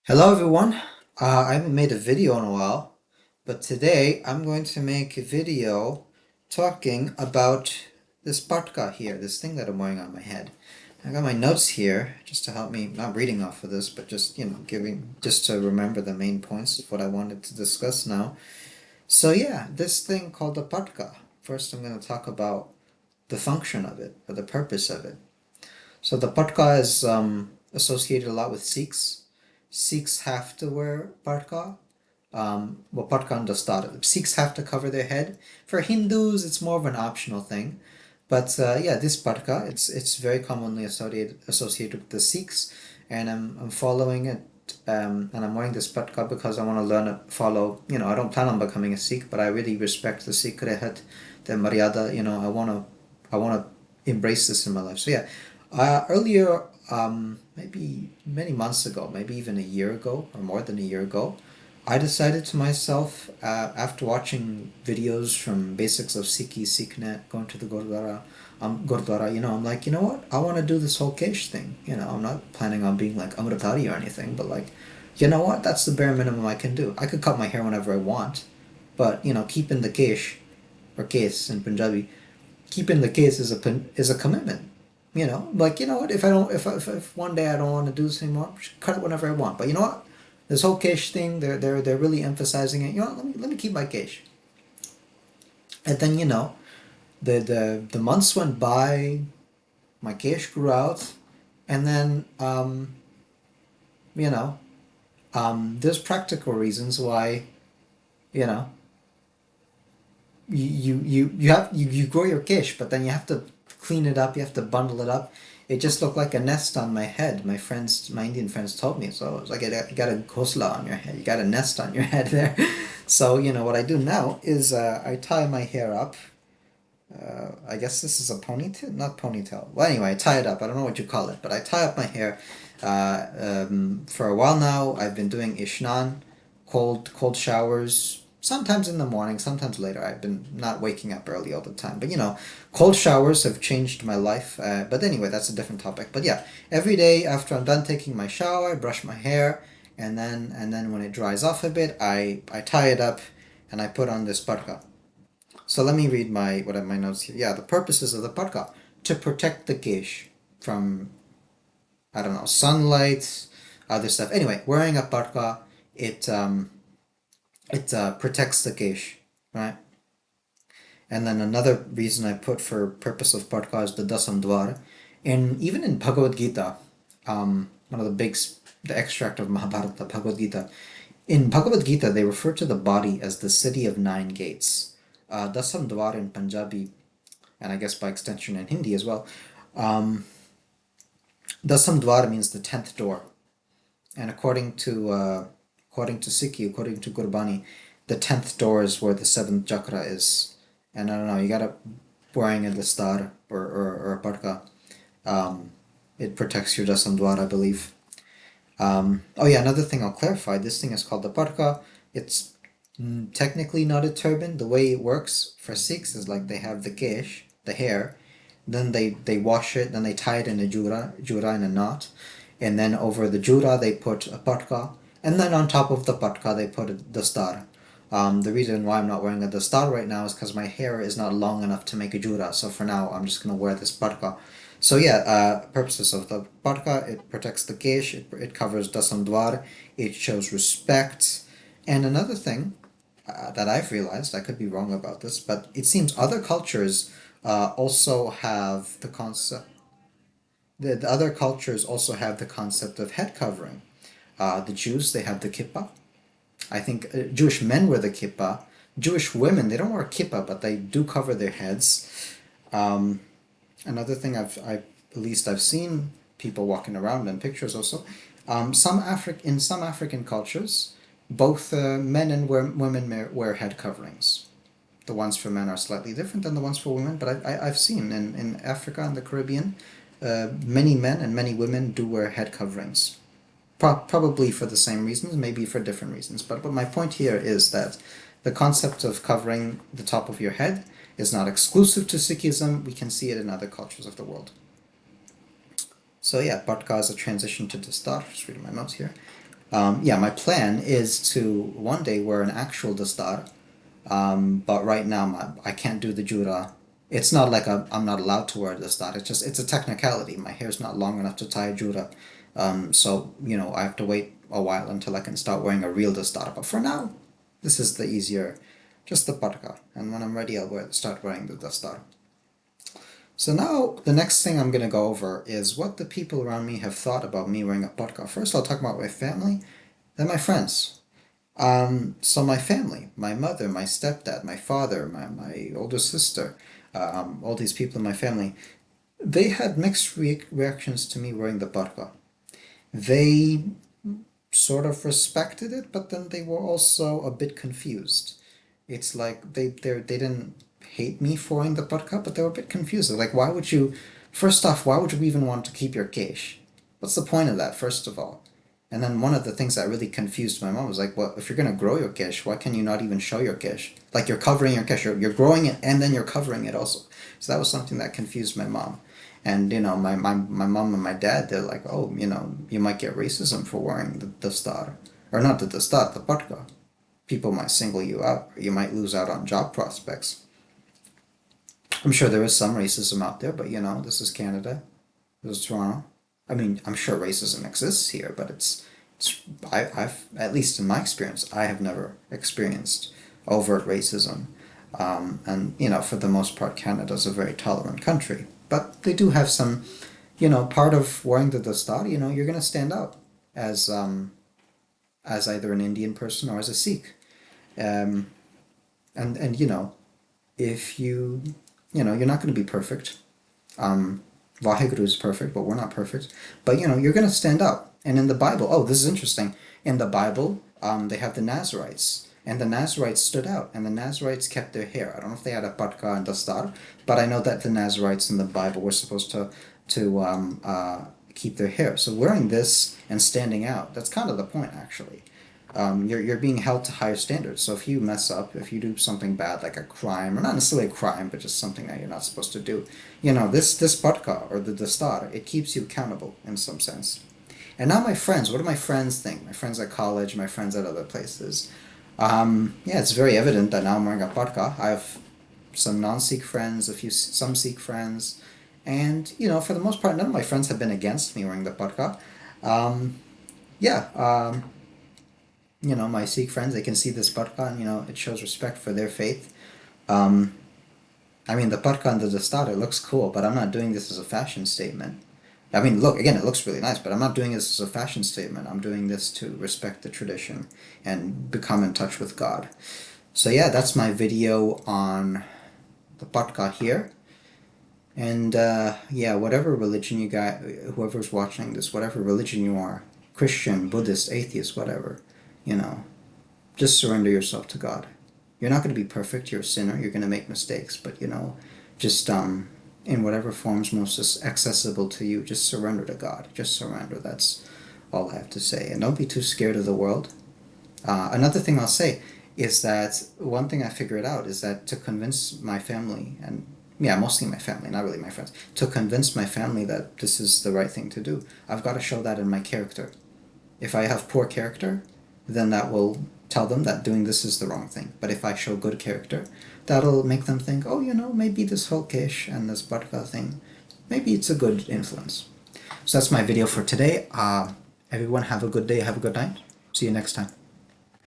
Hello everyone. I haven't made a video in a while, but today I'm going to make a video talking about this paṭkā here, this thing that I'm wearing on my head. I got my notes here just to help me, not reading off of this, but just, just to remember the main points of what I wanted to discuss now. So yeah, this thing called the paṭkā. First I'm going to talk about the function of it, or the purpose of it. So the paṭkā is associated a lot with Sikhs. Sikhs have to wear paṭkā. Paṭkā and dastar. Sikhs have to cover their head. For Hindus, it's more of an optional thing. But yeah, this paṭkā, it's very commonly associated with the Sikhs, and I'm following it. And I'm wearing this paṭkā because I want to learn to follow. I don't plan on becoming a Sikh, but I really respect the Sikh rehat, the maryada. I want to embrace this in my life. So yeah, earlier, maybe many months ago, maybe even a year ago, or more than a year ago, I decided to myself, after watching videos from basics of Sikhi, Sikhnet, going to the Gurdwara, I'm like, you know what? I want to do this whole kesh thing. I'm not planning on being like Amritari or anything, but like, you know what? That's the bare minimum I can do. I could cut my hair whenever I want, but keeping the kesh, or case in Punjabi, keeping the case is a commitment. Like, you know what? If one day I don't want to do this anymore, cut it whenever I want. But you know what? This whole kesh thing, they're really emphasizing it. Let me keep my kesh. And then the months went by, my kesh grew out, and then you know there's practical reasons why you know you grow your kesh, but then you have to clean it up. You have to bundle it up. It just looked like a nest on my head. My Indian friends told me so. It was like you got a ghosla on your head. You got a nest on your head there. So what I do now is I tie my hair up. I guess this is a ponytail, not ponytail. Well, anyway, I tie it up. I don't know what you call it, but I tie up my hair. For a while now, I've been doing ishnān, cold showers. Sometimes in the morning, sometimes later. I've been not waking up early all the time, but cold showers have changed my life. But anyway, that's a different topic. But yeah, every day after I'm done taking my shower, I brush my hair, and then when it dries off a bit, I tie it up, and I put on this paṭkā. So let me read what are my notes here. Yeah, the purposes of the paṭkā: to protect the kesh from, I don't know, sunlight, other stuff. Anyway, wearing a paṭkā, it protects the kesh, right? And then another reason I put for purpose of paṭkā is the dasam dwar. And even in Bhagavad Gita, one of the extract of Mahabharata, Bhagavad Gita, in Bhagavad Gita, they refer to the body as the city of 9 gates. Dasam dwar in Punjabi, and I guess by extension in Hindi as well, Dasam dwar means the 10th door. And according to Sikhi, according to Gurbani, the 10th door is where the 7th chakra is. And I don't know, you gotta, wearing a dastar or a paṭkā, it protects your dasam dwar, I believe. Oh yeah, another thing I'll clarify, this thing is called the paṭkā. It's technically not a turban. The way it works for Sikhs is like they have the kesh, the hair, then they wash it, then they tie it in a jura in a knot, and then over the jura they put a paṭkā, and then on top of the paṭkā they put a dastar. The reason why I'm not wearing a dastar right now is because my hair is not long enough to make a jura, so for now I'm just going to wear this paṭkā. So yeah, purposes of the paṭkā: it protects the kesh, it covers dasam dwar, it shows respect. And another thing that I've realized, I could be wrong about this, but it seems other cultures also have the concept. The other cultures also have the concept of head covering. The Jews, they have the kippah. I think Jewish men wear the kippah. Jewish women, they don't wear kippah, but they do cover their heads. Another thing at least I've seen people walking around in pictures also. In some African cultures, both men and women wear head coverings. The ones for men are slightly different than the ones for women, but I've seen in Africa and the Caribbean, many men and many women do wear head coverings. Probably for the same reasons, maybe for different reasons. But my point here is that the concept of covering the top of your head is not exclusive to Sikhism. We can see it in other cultures of the world. So yeah, paṭkā is a transition to dastar. Just reading my notes here. Yeah, my plan is to one day wear an actual dastar, but right now I can't do the jura. It's not like I'm not allowed to wear a dastar. It's a technicality. My hair's not long enough to tie a jura, so I have to wait a while until I can start wearing a real dastar. But for now, this is the easier, just the paṭkā. And when I'm ready, start wearing the dastar. So now the next thing I'm going to go over is what the people around me have thought about me wearing a paṭkā. First, I'll talk about my family, then my friends. So my family, my mother, my stepdad, my father, my older sister, all these people in my family, they had mixed reactions to me wearing the paṭkā. They sort of respected it, but then they were also a bit confused. It's like they didn't hate me for wearing the paṭkā, but they were a bit confused. They're like, first off, why would you even want to keep your kesh? What's the point of that, first of all? And then one of the things that really confused my mom was like, well, if you're going to grow your kesh, why can you not even show your kesh? Like you're covering your kesh, you're growing it and then you're covering it also. So that was something that confused my mom. And, my mom and my dad, they're like, oh, you might get racism for wearing the star. Or not the star, the paṭkā. People might single you out, or you might lose out on job prospects. I'm sure there is some racism out there, but this is Canada. This is Toronto. I mean, I'm sure racism exists here, but I've, at least in my experience, I have never experienced overt racism. And, for the most part, Canada's a very tolerant country. But they do have some, part of wearing the dastar, you're going to stand out as either an Indian person or as a Sikh. And if you're not going to be perfect. Vaheguru is perfect, but we're not perfect. But you're going to stand out. And in the Bible, oh, this is interesting. In the Bible, they have the Nazarites, and the Nazarites stood out, and the Nazarites kept their hair. I don't know if they had a paṭkā and dastar, but I know that the Nazarites in the Bible were supposed to keep their hair. So wearing this and standing out, that's kind of the point, actually. You're being held to higher standards. So if you mess up, if you do something bad like a crime, or not necessarily a crime, but just something that you're not supposed to do, this paṭkā or the dastar, it keeps you accountable in some sense. And now my friends, what do my friends think? My friends at college, my friends at other places. Yeah, it's very evident that now I'm wearing a paṭkā. I have some non-Sikh friends, some Sikh friends, and for the most part, none of my friends have been against me wearing the paṭkā. Yeah. My Sikh friends, they can see this paṭkā and, it shows respect for their faith. I mean, the paṭkā and the dastar, it looks cool, but I'm not doing this as a fashion statement. I mean, look, again, it looks really nice, but I'm not doing this as a fashion statement. I'm doing this to respect the tradition and become in touch with God. So yeah, that's my video on the paṭkā here. And yeah, whatever religion you got, whoever's watching this, whatever religion you are, Christian, Buddhist, atheist, whatever, just surrender yourself to God. You're not going to be perfect. You're a sinner. You're going to make mistakes. But, just in whatever form's most accessible to you, just surrender to God. Just surrender. That's all I have to say. And don't be too scared of the world. Another thing I'll say is that one thing I figured out is that to convince my family, and yeah, mostly my family, not really my friends, to convince my family that this is the right thing to do, I've got to show that in my character. If I have poor character, then that will tell them that doing this is the wrong thing. But if I show good character, that'll make them think, oh, maybe this whole kesh and this paṭkā thing, maybe it's a good influence. So that's my video for today. Everyone have a good day, have a good night. See you next time.